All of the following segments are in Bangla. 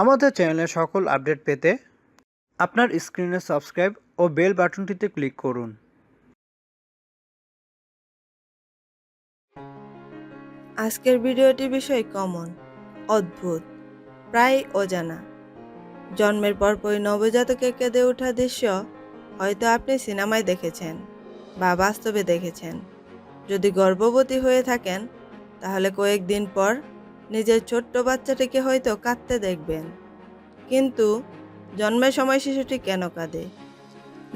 আমাদের চ্যানেলের সকল আপডেট পেতে আপনার স্ক্রিনে সাবস্ক্রাইব ও বেল বাটনটিতে ক্লিক করুন। আজকের ভিডিওটির বিষয় কমন, অদ্ভুত, প্রায় অজানা। জন্মের পরপরই নবজাতকের কেঁদে ওঠা দৃশ্য হয়তো আপনি সিনেমায় দেখেছেন বা বাস্তবে দেখেছেন। যদি গর্ভবতী হয়ে থাকেন তাহলে কয়েকদিন পর নিজের ছোট্ট বাচ্চাটিকে হয়তো কাঁদতে দেখবেন। কিন্তু জন্মের সময় শিশুটি কেন কাঁদে,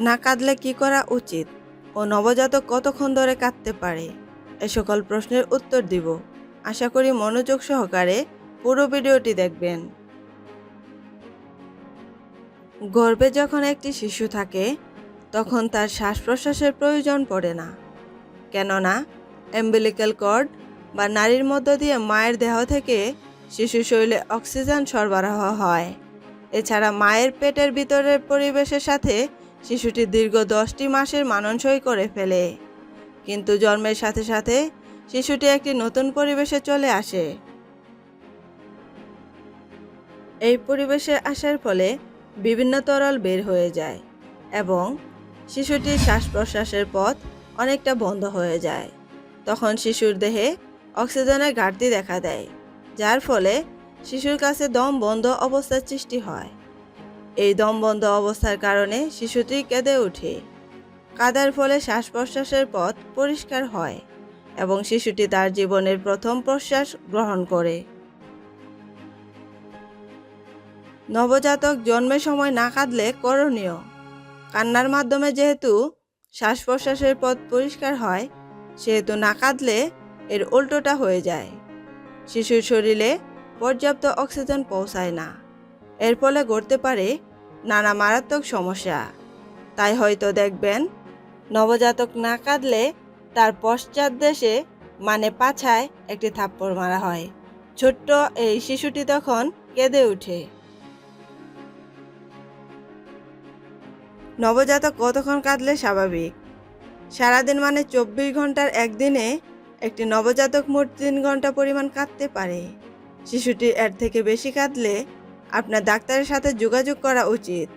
না কাঁদলে কি করা উচিত ও নবজাতক কতক্ষণ ধরে কাঁদতে পারে, এ সকল প্রশ্নের উত্তর দিব। আশা করি মনোযোগ সহকারে পুরো ভিডিওটি দেখবেন। গর্ভে যখন একটি শিশু থাকে তখন তার শ্বাস প্রশ্বাসের প্রয়োজন পড়ে না, কেননা অ্যাম্বিলিক্যাল কর্ড বা নাড়ির মধ্য দিয়ে মায়ের দেহ থেকে শিশু শরীরে অক্সিজেন সরবরাহ হয়। এছাড়া মায়ের পেটের ভিতরের পরিবেশের সাথে শিশুটি দীর্ঘ 10টি মাসের মানানসই করে ফেলে। কিন্তু জন্মের সাথে সাথে শিশুটি একটি নতুন পরিবেশে চলে আসে। এই পরিবেশে আসার ফলে বিভিন্ন তরল বের হয়ে যায় এবং শিশুটির শ্বাস প্রশ্বাসের পথ অনেকটা বন্ধ হয়ে যায়। তখন শিশুর দেহে অক্সিজেনের ঘাটতি দেখা দেয়, যার ফলে শিশুর কাছে দম বন্ধ অবস্থার সৃষ্টি হয়। এই দম বন্ধ অবস্থার কারণে শিশুটি কেঁদে ওঠে। কাঁদার ফলে শ্বাস প্রশ্বাসের পথ পরিষ্কার হয় এবং শিশুটি তার জীবনের প্রথম প্রশ্বাস গ্রহণ করে। নবজাতক জন্মের সময় না কাঁদলে করণীয়, কান্নার মাধ্যমে যেহেতু শ্বাস প্রশ্বাসের পথ পরিষ্কার হয়, সেহেতু না কাঁদলে এর উল্টোটা হয়ে যায়। শিশুর শরীরে পর্যাপ্ত অক্সিজেন পৌঁছায় না, এর ফলে ঘটতে পারে নানা মারাত্মক সমস্যা। তাই হয়তো দেখবেন নবজাতক না কাঁদলে তার পশ্চাৎদেশে মানে পাছায় একটি থাপ্পড় মারা হয়। ছোট্ট এই শিশুটি তখন কেঁদে ওঠে। নবজাতক কতক্ষণ কাঁদলে স্বাভাবিক? সারাদিন মানে 24 ঘন্টার একদিনে একটি নবজাতক মোট 3 ঘন্টা পরিমাণ কাঁদতে পারে। শিশুটি এর থেকে বেশি কাঁদলে আপনার ডাক্তারের সাথে যোগাযোগ করা উচিত।